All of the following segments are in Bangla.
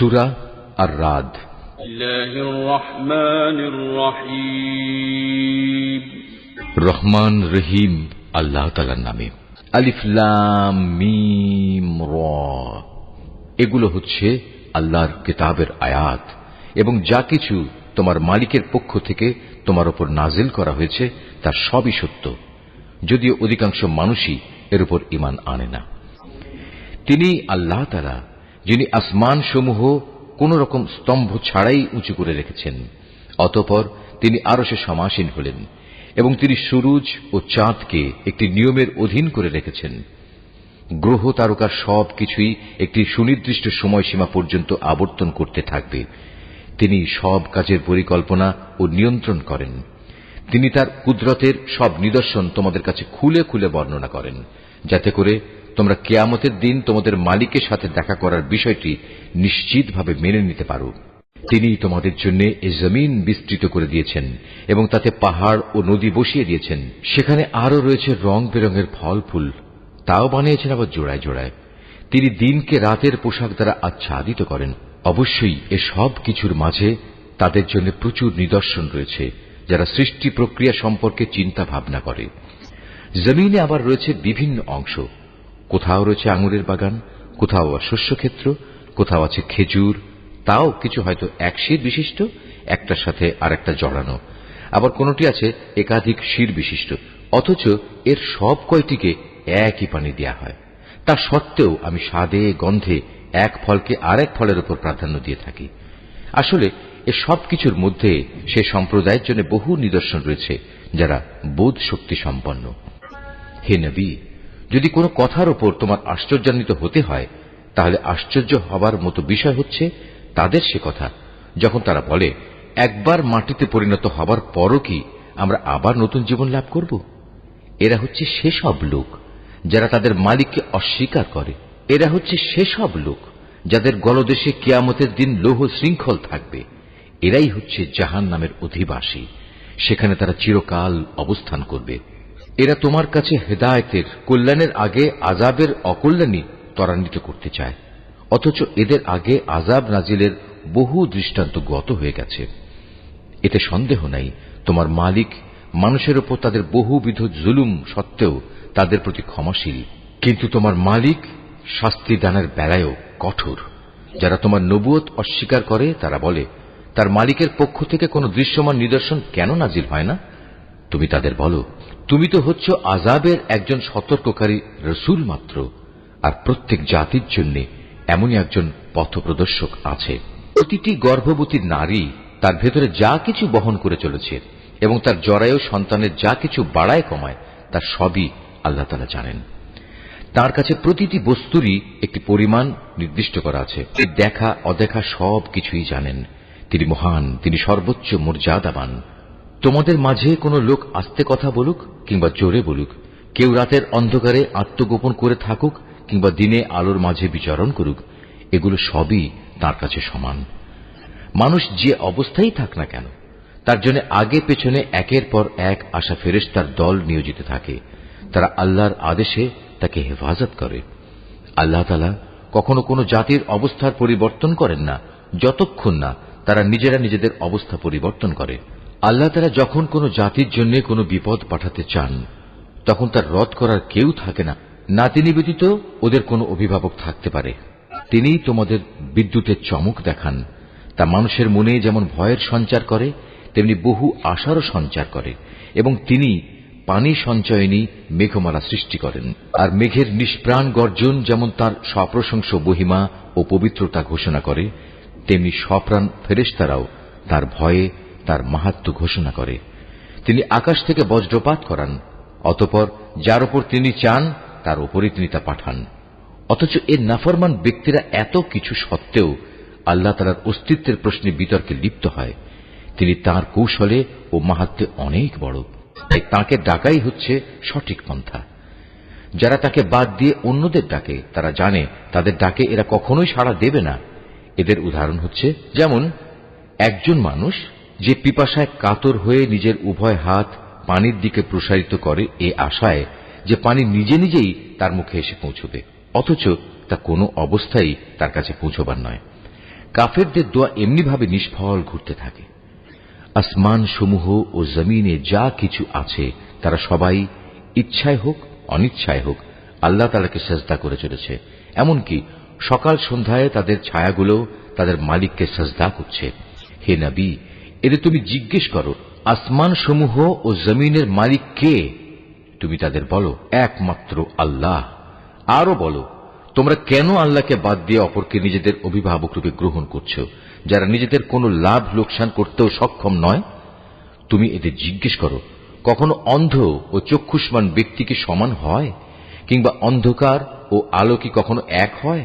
সূরা আর-রাদ। রহমান রহিম আল্লাহ তাআলার নামে। আলিফ লাম মিম র, এগুলো হচ্ছে আল্লাহর কিতাবের আয়াত এবং যা কিছু তোমার মালিকের পক্ষ থেকে তোমার উপর নাজিল করা হয়েছে তার সবই সত্য, যদিও অধিকাংশ মানুষই এর উপর ঈমান আনে না। তিনি আল্লাহ তাআলা যিনি আসমান সমূহ কোন রকম স্তম্ভ ছাড়াই উঁচু করে রেখেছেন, অতঃপর তিনি আরশে সমাসীন হলেন এবং তিনি সূরজ ও চাঁদকে একটি নিয়মের অধীন করে রেখেছেন। গ্রহ তারকার সব কিছুই একটি সুনির্দিষ্ট সময়সীমা পর্যন্ত আবর্তন করতে থাকবে। তিনি সব কাজের পরিকল্পনা ও নিয়ন্ত্রণ করেন। তিনি তার কুদরতের সব নিদর্শন তোমাদের কাছে খুলে খুলে বর্ণনা করেন, যাতে করে তোমরা কিয়ামতের দিন তোমাদের মালিকের সাথে দেখা করার বিষয়টি নিশ্চিতভাবে মেনে নিতে পারো। তিনি তোমাদের জন্য এই জমিন বিস্তৃত করে দিয়েছেন এবং তাতে পাহাড় ও নদী বসিয়ে দিয়েছেন। সেখানে আরো রয়েছে রং বেরঙের ফল ফুল, তাও বানিয়েছেন আবার জোড়ায় জোড়ায়। তিনি দিনকে রাতের পোশাক দ্বারা আচ্ছাদিত করেন। অবশ্যই এ সব কিছুর মাঝে তাদের জন্য প্রচুর নিদর্শন রয়েছে যারা সৃষ্টি প্রক্রিয়া সম্পর্কে চিন্তা ভাবনা করে। জমিনে আবার রয়েছে বিভিন্ন অংশ, কোথাও রয়েছে আঙুরের বাগান, কোথাও শস্যক্ষেত্র, কোথাও আছে খেজুর, তাও কিছু হয়তো এক শির বিশিষ্ট, একটার সাথে আরেকটা জড়ানো, আবার কোনটি আছে একাধিক শির বিশিষ্ট, অথচ এর সব কয়টিকে একই পানি দেয়া হয়। তা সত্ত্বেও আমি স্বাদে গন্ধে এক ফলকে আরেক ফলের উপর প্রাধান্য দিয়ে থাকি। আসলে এ সব কিছুর মধ্যে সে সম্প্রদায়ের জন্য বহু নিদর্শন রয়েছে যারা বোধ শক্তি সম্পন্ন। হে নবী, যদি কোনো কথার উপর তোমার আশ্চর্যান্বিত হতে হয়, তাহলে আশ্চর্য হবার মতো বিষয় হচ্ছে তাদের সে কথা যখন তারা বলে, একবার মাটিতে পরিণত হবার পরও কি আমরা আবার নতুন জীবন লাভ করব? এরা হচ্ছে সেসব লোক যারা তাদের মালিককে অস্বীকার করে। এরা হচ্ছে সেসব লোক যাদের গলদেশে কিয়ামতের দিন লৌহ শৃঙ্খল থাকবে। এরাই হচ্ছে জাহান্নামের অধিবাসী, সেখানে তারা চিরকাল অবস্থান করবে। এরা তোমার কাছে হেদায়েতের কল্যাণের আগে আযাবের অকল্যাণই ত্বরান্বিত করতে চায়, অথচ এদের আগে আযাব নাজিলের বহু দৃষ্টান্ত গত হয়ে গেছে। এতে সন্দেহ নাই তোমার মালিক মানুষের উপর তাদের বহুবিধ জুলুম সত্ত্বেও তাদের প্রতি ক্ষমাশীল, কিন্তু তোমার মালিক শাস্তি দানের বেলায়ও কঠোর। যারা তোমার নবুয়ত অস্বীকার করে তারা বলে, তার মালিকের পক্ষ থেকে কোনো দৃশ্যমান নিদর্শন কেন নাজিল হয় না? তুমি তাদের বলো, তুমি তো হচ্ছ আযাবের একজন সতর্ককারী রসুল মাত্র, আর প্রত্যেক জাতির জন্য এমনই একজন পথপ্রদর্শক আছে। প্রতিটি গর্ভবতী নারী তার ভেতরে যা কিছু বহন করে চলেছে এবং তার জরায়ু সন্তানের যা কিছু বাড়ায় কমায়, তার সবই আল্লাহ তাআলা জানেন। তার কাছে প্রতিটি বস্তুরই একটি পরিমাণ নির্দিষ্ট করা আছে। তিনি দেখা অদেখা সব কিছুই জানেন। তিনি মহান, তিনি সর্বোচ্চ মর্যাদাবান। তোমাদের মাঝে কোনো লোক আস্তে কথা বলুক কিংবা জোরে বলুক, কেউ রাতের অন্ধকারে আত্মগোপন করে থাকুক কিংবা দিনে আলোর মাঝে বিচরণ করুক, এগুলো সবই তার কাছে সমান। মানুষ যে অবস্থায় থাক না কেন, তার জন্য আগে পেছনে একের পর এক আসা ফেরেশতার দল নিয়োজিত থাকে। তারা আল্লাহর আদেশে তাকে হেফাজত করে। আল্লাহ তাআলা কখনো কোনো জাতির অবস্থার পরিবর্তন করেন না যতক্ষণ না তারা নিজেরা নিজেদের অবস্থা পরিবর্তন করে। আল্লাহ তাআলা যখন কোনো জাতির জন্য কোনো বিপদ পাঠাতে চান, তখন তার রদ করার কেউ থাকে না। না তিনি ব্যতীত ওদের কোনো অভিভাবক থাকতে পারে। তিনিই তোমাদের বিদ্যুতের চমক দেখান, তা মানুষের মনে যেমন ভয়ের সঞ্চার করে, তেমনি বহু আশারও সঞ্চার করে। এবং তিনি পানি সঞ্চয়নী মেঘমালা সৃষ্টি করেন। আর মেঘের নিষ্প্রাণ গর্জন যেমন তার সপ্রশংস মহিমা ও পবিত্রতা ঘোষণা করে, তেমনি সপ্রাণ ফেরেশতারাও তার ভয়ে তার মাহাত্ম্য ঘোষণা করে। তিনি আকাশ থেকে বজ্রপাত করান, অতঃপর যার উপর তিনি চান তার উপরই তিনি তা পাঠান। অথচ এর নাফরমান ব্যক্তিরা এত কিছু সত্ত্বেও আল্লাহ তাআলার অস্তিত্বের প্রশ্নে বিতর্কে লিপ্ত হয়। তিনি তাঁর কৌশলে ও মাহাত্ম্যে অনেক বড়, তাই তাঁকে ডাকাই হচ্ছে সঠিক পন্থা। যারা তাকে বাদ দিয়ে অন্যদের ডাকে, তারা জানে তাদের ডাকে এরা কখনোই সাড়া দেবে না। এদের উদাহরণ হচ্ছে, যেমন একজন মানুষ যে পিপাসায় কাতর হয়ে নিজের উভয় হাত পানির দিকে প্রসারিত করে এ আশায় যে পানি নিজে নিজেই তার মুখে এসে পৌঁছবে, অথচ তা কোনো অবস্থায় তার কাছে পৌঁছবার নয়। কাফেরদের দোয়া এমনিভাবে নিষ্ফল ঘুরতে থাকে। আসমান সমূহ ও জমিনে যা কিছু আছে তারা সবাই ইচ্ছায় হোক অনিচ্ছায় হোক আল্লাহ তাআলাকে সিজদা করে চলেছে। এমনকি সকাল সন্ধ্যায় তাদের ছায়াগুলো তাদের মালিককে সিজদা করছে। হে নবী, এদের তুমি জিজ্ঞেস করো, আসমান সমূহ ও জমিনের মালিক কে? তুমি তাদের বলো, একমাত্র আল্লাহ। আরো বলো, তোমরা কেন আল্লাহকে বাদ দিয়ে অপরকে নিজেদের অভিভাবক রূপে গ্রহণ করছো, যারা নিজেদের কোনো লাভ লোকসান করতেও সক্ষম নয়? তুমি এদের জিজ্ঞেস করো, কখনো অন্ধ ও চক্ষুষ্মান ব্যক্তি কি সমান হয়? কিংবা অন্ধকার ও আলো কি কখনো এক হয়?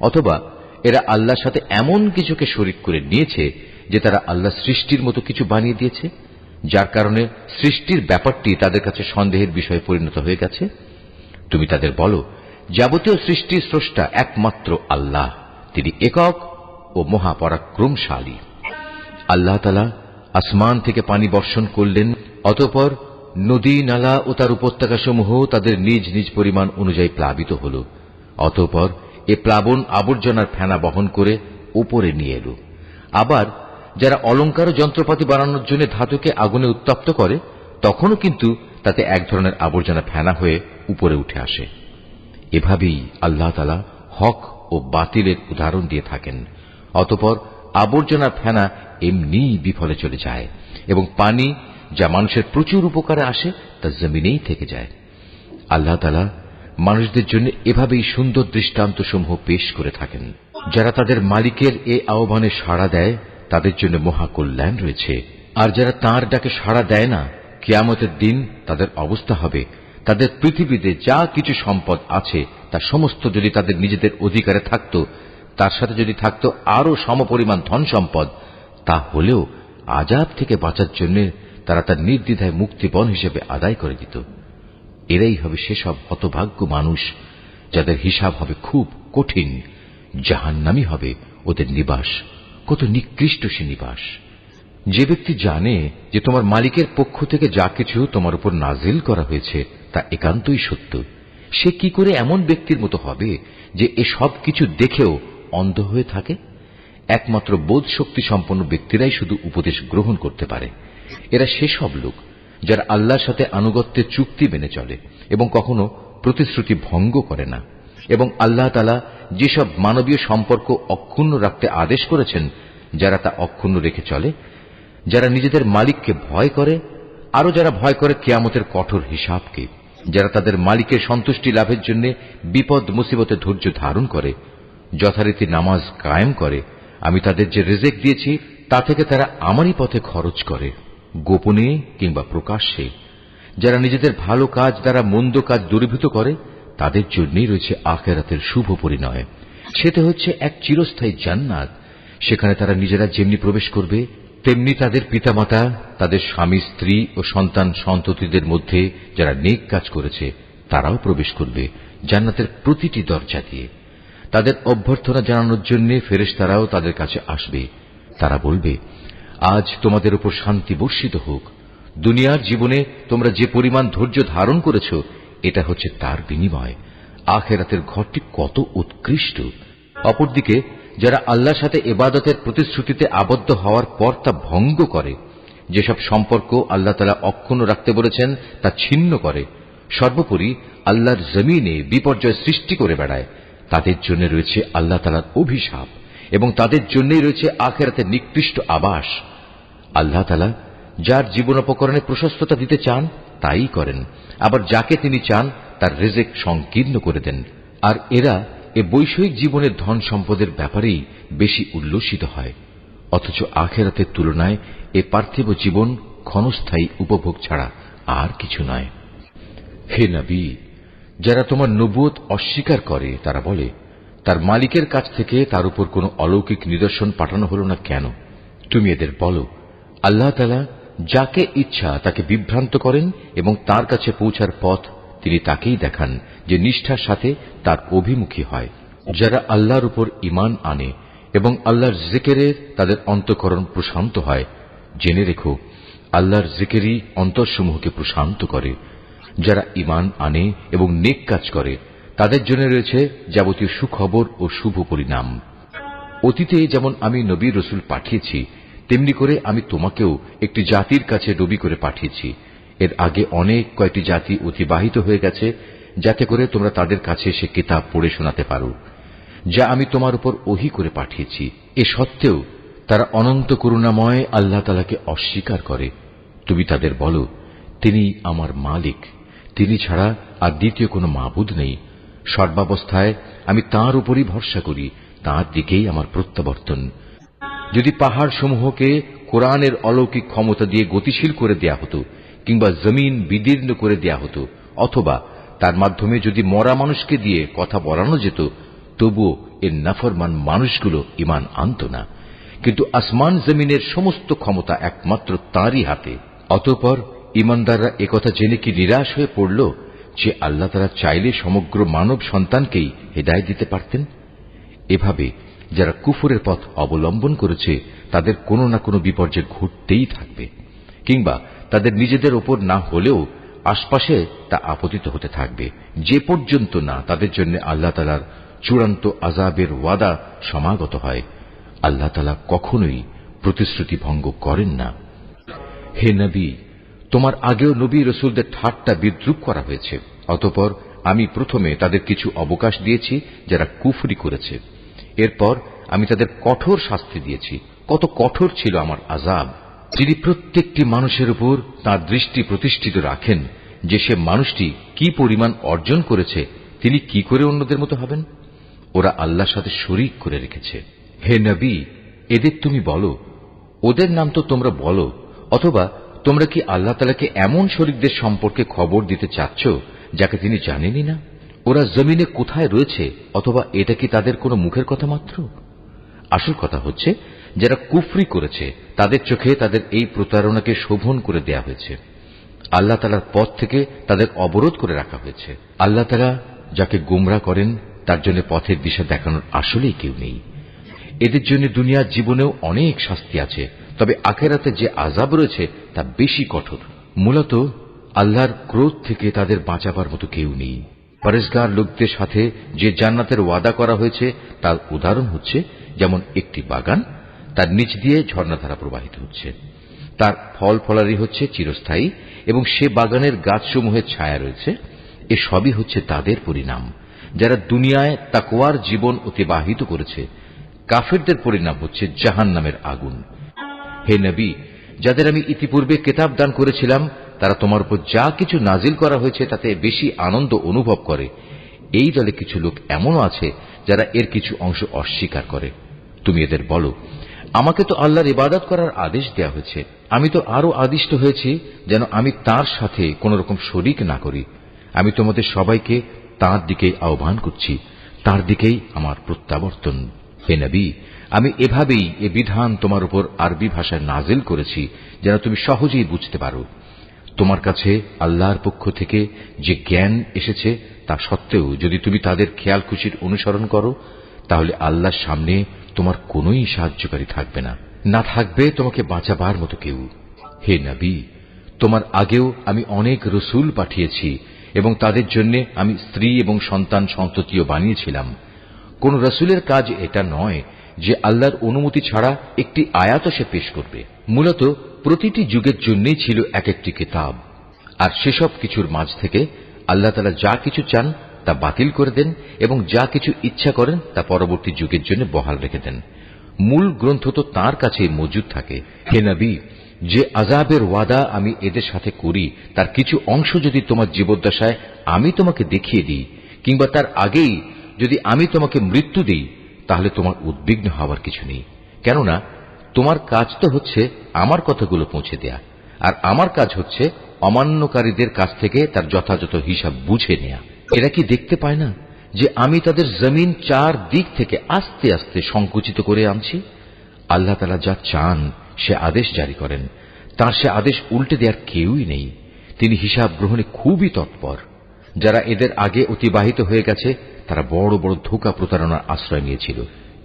অথবা এরা আল্লাহর সাথে এমন কিছুকে শরীক করে নিয়েছে যে তারা আল্লাহ সৃষ্টির মতো কিছু বানিয়ে দিয়েছে, যার কারণে সৃষ্টির ব্যাপারটি তাদের কাছে সন্দেহের বিষয়ে পরিণত হয়ে গেছে। তুমি তাদের বলো, যাবতীয় সৃষ্টির স্রষ্টা একমাত্র আল্লাহ, তিনি একক ও মহাপরাক্রমশালী। আল্লাহ তাআলা আসমান থেকে পানি বর্ষণ করলেন, অতঃপর নদী নালা ও তার উপত্যকাসমূহ তাদের নিজ নিজ পরিমাণ অনুযায়ী প্লাবিত হল। অতঃপর এ প্লাবন আবর্জনার ফেনা বহন করে উপরে নিয়ে এল। আবার যারা অলংকার ও যন্ত্রপাতি বানানোর জন্য ধাতুকে আগুনে উত্তপ্ত করে, তখনও কিন্তু তাতে এক ধরনের আবর্জনা ফেনা হয়ে উপরে উঠে আসে। এভাবেই আল্লাহ তাআলা হক ও বাতিলের উদাহরণ দিয়ে থাকেন। অতঃপর আবর্জনার ফেনা এমনি বিফলে চলে যায় এবং পানি যা মানুষের প্রচুর উপকারে আসে তা জমিনেই থেকে যায়। আল্লাহ তাআলা মানুষদের জন্য এভাবেই সুন্দর দৃষ্টান্তসমূহ পেশ করে থাকেন। যারা তাদের মালিকের এ আহ্বানে সাড়া দেয় তাদের জন্য মহাকল্যাণ রয়েছে, আর যারা তাঁর ডাকে সাড়া দেয় না, কিয়ামতের দিন তাদের অবস্থা হবে, তাদের পৃথিবীতে যা কিছু সম্পদ আছে তা সমস্ত যদি তাদের নিজেদের অধিকারে থাকত, তার সাথে যদি থাকত আরো সমপরিমাণ ধন সম্পদ, তা হলেও আযাব থেকে বাঁচার জন্য তারা তার নির্দ্বিধায় মুক্তিপণ হিসেবে আদায় করে দিত। এরাই হবে সেসব হতভাগ্য মানুষ যাদের হিসাব হবে খুব কঠিন। জাহান্নামই হবে ওদের নিবাস। কত নিকৃষ্ট সে নিবাস! যে ব্যক্তি জানে যে তোমার মালিকের পক্ষ থেকে যা কিছু তোমার উপর নাজিল করা হয়েছে তা একান্তই সত্য, সে কি করে এমন ব্যক্তির মতো হবে যে এ সব কিছু দেখেও অন্ধ হয়ে থাকে? একমাত্র বোধ শক্তি সম্পন্ন ব্যক্তিরাই শুধু উপদেশ গ্রহণ করতে পারে। এরা সেসব লোক যারা আল্লাহর সাথে আনুগত্যের চুক্তি মেনে চলে এবং কখনো প্রতিশ্রুতি ভঙ্গ করে না, এবং আল্লাহ তাআলা যেসব মানবীয় সম্পর্ক অক্ষুণ্ণ রাখতে আদেশ করেছেন যারা তা অক্ষুণ্ণ রেখে চলে, যারা নিজেদের মালিককে ভয় করে, আরো যারা ভয় করে কিয়ামতের কঠোর হিসাবকে, যারা তাদের মালিকের সন্তুষ্টি লাভের জন্য বিপদ মুসিবতে ধৈর্য ধারণ করে, যথারীতি নামাজ কায়েম করে, আমি তাদের যে রিজিক দিয়েছি তা থেকে তারা আমারই পথে খরচ করে, গোপনে কিংবা প্রকাশ্যে, যারা নিজেদের ভালো কাজ দ্বারা মন্দ কাজ দূরীভূত করে, তাদের জন্যই রয়েছে আখিরাতের শুভ পরিণয়। সেটা হচ্ছে এক চিরস্থায়ী জান্নাত। সেখানে তারা নিজেরা যেমনি প্রবেশ করবে, তেমনি তাদের পিতামাতা, তাদের স্বামী স্ত্রী ও সন্তান সন্ততিদের মধ্যে যারা নেক কাজ করেছে তারাও প্রবেশ করবে জান্নাতের প্রতিটি দরজা দিয়ে। তাদের অভ্যর্থনা জানানোর জন্য ফেরেশতারাও তাদের কাছে আসবে। তারা বলবে, আজ তোমাদের উপর শান্তি বর্ষিত হোক। দুনিয়ার জীবনে তোমরা যে পরিমাণ ধৈর্য ধারণ করেছ, এটা হচ্ছে তার বিনিময়। আখিরাতের ঘরটি কত উৎকৃষ্ট! অপরদিকে যারা আল্লাহর সাথে ইবাদতের প্রতিশ্রুতিতে আবদ্ধ হওয়ার পর তা ভঙ্গ করে, যেসব সম্পর্ক আল্লাহ তাআলা অক্ষুণ্ণ রাখতে বলেছেন তা ছিন্ন করে, সর্বোপরি আল্লাহর জমিনে বিপর্যয় সৃষ্টি করে বেড়ায়, তাদের জন্য রয়েছে আল্লাহ তাআলার অভিশাপ এবং তাদের জন্যই রয়েছে আখিরাতের নিকৃষ্ট আবাস। আল্লাহ তাআলা যার জীবনোপকরণে প্রশস্ততা দিতে চান তাই করেন, আবার যাকে তিনি চান তার রিজিক সংকীর্ণ করে দেন। আর এরা এ বৈষয়িক জীবনের ধন সম্পদের ব্যাপারেই বেশি উল্লসিত হয়, অথচ আখিরাতের তুলনায় এ পার্থিব জীবন ক্ষণস্থায়ী উপভোগ ছাড়া আর কিছু নয়। হে নবী, যারা তোমার নবুয়ত অস্বীকার করে তারা বলে, তার মালিকের কাছ থেকে তার উপর কোনো অলৌকিক নিদর্শন পাঠানো হল না কেন? তুমি এদের বলো, আল্লাহ তাআলা যাকে ইচ্ছা তাকে বিভ্রান্ত করেন এবং তার কাছে পৌঁছার পথ তিনি তাকেই দেখান যে নিষ্ঠার সাথে তার অভিমুখী হয়। যারা আল্লাহর উপর ঈমান আনে এবং আল্লাহর জিকিরে তাদের অন্তঃকরণ প্রশান্ত হয়, জেনে রেখো আল্লাহর জিকিরই অন্তরসমূহকে প্রশান্ত করে। যারা ঈমান আনে এবং নেক কাজ করে তাদের জন্য রয়েছে যাবতীয় সুখবর ও শুভ পরিণাম। অতীতে যেমন আমি নবী রসুল পাঠিয়েছি, তেমনি করে আমি তোমাকেও একটি জাতির কাছে নবী করে পাঠিয়েছি। এর আগে অনেক কয়েকটি জাতি অতিবাহিত হয়ে গেছে, যাতে করে তোমরা তাদের কাছে সে কিতাব পড়ে শোনাতে পারো, যা আমি তোমার উপর ওহী করে পাঠিয়েছি। এ সত্ত্বেও তারা অনন্ত করুণাময় আল্লাহ তাআলাকে অস্বীকার করে। তুমি তাদের বলো, তিনি আমার মালিক, তিনি ছাড়া আর দ্বিতীয় কোনো মাবুদ নেই। সর্বাবস্থায় আমি তাঁর উপরই ভরসা করি, তাঁর দিকেই আমার প্রত্যাবর্তন। যদি পাহাড় সমূহকে কোরআনের অলৌকিক ক্ষমতা দিয়ে গতিশীল করে দেয়া হতো, কিংবা জমিন বিদীর্ণ করে দেয়া হতো, অথবা তার মাধ্যমে যদি মরা মানুষকে দিয়ে কথা বলানো যেত, তবুও এর নাফরমান মানুষগুলো ঈমান আনত না। কিন্তু আসমান জমিনের সমস্ত ক্ষমতা একমাত্র তাঁরই হাতে। অতঃপর ঈমানদাররা একথা জেনে কি নিরাশ হয়ে পড়ল যে আল্লাহ তাআলা চাইলে সমগ্র মানব সন্তানকেই হেদায়েত দিতে পারতেন? এভাবে যারা কুফরের পথ অবলম্বন করেছে তাদের কোনো না কোনো বিপর্যয় ঘটতেই থাকবে, কিংবা তাদের নিজেদের ওপর না হলেও আশপাশে তা আপতিত হতে থাকবে, যে পর্যন্ত না তাদের জন্য আল্লাহ তাআলার চূড়ান্ত আযাবের ওয়াদা সমাগত হয়। আল্লাহ তাআলা কখনোই প্রতিশ্রুতি ভঙ্গ করেন না। হে নবী, তোমার আগেও নবী রসুলদের ঠাট্টা বিদ্রূপ করা হয়েছে। অতঃপর আমি প্রথমে তাদের কিছু অবকাশ দিয়েছি যারা কুফরি করেছে। এরপর আমি তাদের কঠোর শাস্তি দিয়েছি। কত কঠোর ছিল আমার আযাব! যিনি প্রত্যেকটি মানুষের উপর তাঁর দৃষ্টি প্রতিষ্ঠিত রাখেন যে সে মানুষটি কি পরিমাণ অর্জন করেছে, তিনি কি করে অন্যদের মতো হবেন? ওরা আল্লাহর সাথে শরীক করে রেখেছে। হে নবী, এদের তুমি বলো, ওদের নাম তো তোমরা বলো, অথবা তোমরা কি আল্লাহ তাআলাকে এমন শরীকদের সম্পর্কে খবর দিতে চাচ্ছ যাকে তিনি জানেনই না? ওরা জমিনে কোথায় রয়েছে, অথবা এটা কি তাদের কোনো মুখের কথা মাত্র? আসল কথা হচ্ছে, যারা কুফরি করেছে তাদের চোখে তাদের এই প্রতারণাকে শোভন করে দেয়া হয়েছে। আল্লাহ তাআলার পথ থেকে তাদের অবরোধ করে রাখা হয়েছে। আল্লাহ তাআলা যাকে গোমরা করেন তার জন্য পথের দিশা দেখানোর আসলেই কেউ নেই। এদের জন্য দুনিয়ার জীবনেও অনেক শাস্তি আছে, তবে আখিরাতে যে আযাব রয়েছে তা বেশি কঠোর। মূলত আল্লাহর ক্রোধ থেকে তাদের বাঁচাবার মতো কেউ নেই। পরেজগার লোকদের সাথে যে জান্নাতের ওয়াদা করা হয়েছে তার উদাহরণ হচ্ছে যেমন একটি বাগান, তার নিচ দিয়ে ঝর্ণাধারা প্রবাহিত হচ্ছে, তার ফল ফলারি হচ্ছে চিরস্থায়ী, এবং সে বাগানের গাছসমূহের ছায়া রয়েছে। এ সবই হচ্ছে তাদের পরিণাম যারা দুনিয়ায় তাকওয়ার জীবন অতিবাহিত করেছে। কাফেরদের পরিণাম হচ্ছে জাহান্নামের আগুন। হে নবী, যাদের আমি ইতিপূর্বে কিতাব দান করেছিলাম তারা তোমার উপর যা কিছু নাজিল করা হয়েছে তাতে বেশি আনন্দ অনুভব করে। এই দলে কিছু লোক এমনও আছে যারা এর কিছু অংশ অস্বীকার করে। তুমি এদের বলো, আমাকে তো আল্লাহর ইবাদত করার আদেশ দেয়া হয়েছে, আমি তো আরো আদিষ্ট হয়েছি যেন আমি তার সাথে কোন রকম শরীক না করি। আমি তোমাদের সবাইকে তাঁর দিকেই আহ্বান করছি, তাঁর দিকেই আমার প্রত্যাবর্তন। হে নবী, আমি এভাবেই এ বিধান তোমার উপর আরবি ভাষায় নাজিল করেছি যেন তুমি সহজেই বুঝতে পারো। তোমার কাছে আল্লাহর পক্ষ থেকে যে জ্ঞান এসেছে তা সত্ত্বেও যদি তুমি তাদের খেয়াল খুশির অনুসরণ করো, তাহলে আল্লাহর সামনে তোমার কোনোই সাহায্যকারী থাকবে না, না থাকবে তোমাকে বাঁচাবার মতো কেউ। হে নবী, তোমার আগেও আমি অনেক রসুল পাঠিয়েছি এবং তাদের জন্য আমি স্ত্রী এবং সন্তান সন্ততিও বানিয়েছিলাম। কোন রসুলের কাজ এটা নয় যে আল্লাহর অনুমতি ছাড়া একটি আয়াত সে পেশ করবে। মূলত প্রতিটি যুগের জন্যই ছিল এক একটি কিতাব, আর সেসব কিছুর মাঝ থেকে আল্লাহ তাআলা যা কিছু চান তা বাতিল করে দেন এবং যা কিছু ইচ্ছা করেন তা পরবর্তী যুগের জন্য বহাল রেখে দেন। মূল গ্রন্থ তো তাঁর কাছেই মজুদ থাকে। হে নবী, যে আযাবের ওয়াদা আমি এদের সাথে করি তার কিছু অংশ যদি তোমার জীবদ্দশায় আমি তোমাকে দেখিয়ে দিই, কিংবা তার আগেই যদি আমি তোমাকে মৃত্যু দিই, তাহলে তোমার উদ্বিগ্ন হওয়ার কিছু নেই। কেননা তোমার কাজ তো হচ্ছে আমার কথাগুলো পৌঁছে দেয়া, আর আমার কাজ হচ্ছে অমান্যকারীদের কাছ থেকে তার যথাযথ হিসাব বুঝে নেয়া। এরা কি দেখতে পায় না যে আমি তাদের জমিন চার দিক থেকে আস্তে আস্তে সংকুচিত করে আনছি? আল্লাহ তাআলা যা চান সে আদেশ জারি করেন, তার সে আদেশ উল্টে দেওয়ার কেউই নেই। তিনি হিসাব গ্রহণে খুবই তৎপর। যারা এদের আগে অতিবাহিত হয়ে গেছে তারা বড় বড় ধোঁকা প্রতারণার আশ্রয় নিয়েছিল,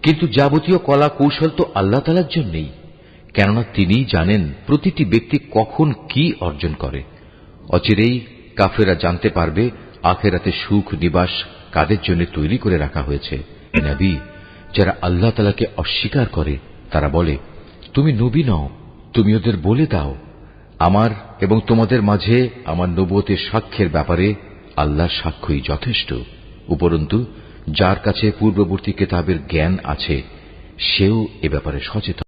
কিন্তু যাবতীয় কলা কৌশল তো আল্লাহ তাআলার জন্যই, কেননা তিনিই জানেন প্রতিটি ব্যক্তি কখন কি অর্জন করে। অচিরেই কাফেররা জানতে পারবে আখিরাতে সুখ নিবাস কাদের জন্য তৈরি করে রাখা হয়েছে। নবী, যারা আল্লাহ তাআলাকে অস্বীকার করে তারা বলে, তুমি নবী নও, তুমি ওদের বলে দাও, আমার এবং তোমাদের মাঝে আমার নবুয়তের সাক্ষ্যের ব্যাপারে আল্লাহর সাক্ষ্যই যথেষ্ট। উপরন্তু যার কাছে পূর্ববর্তী কিতাবের জ্ঞান আছে সেও এ ব্যাপারে সচেতন।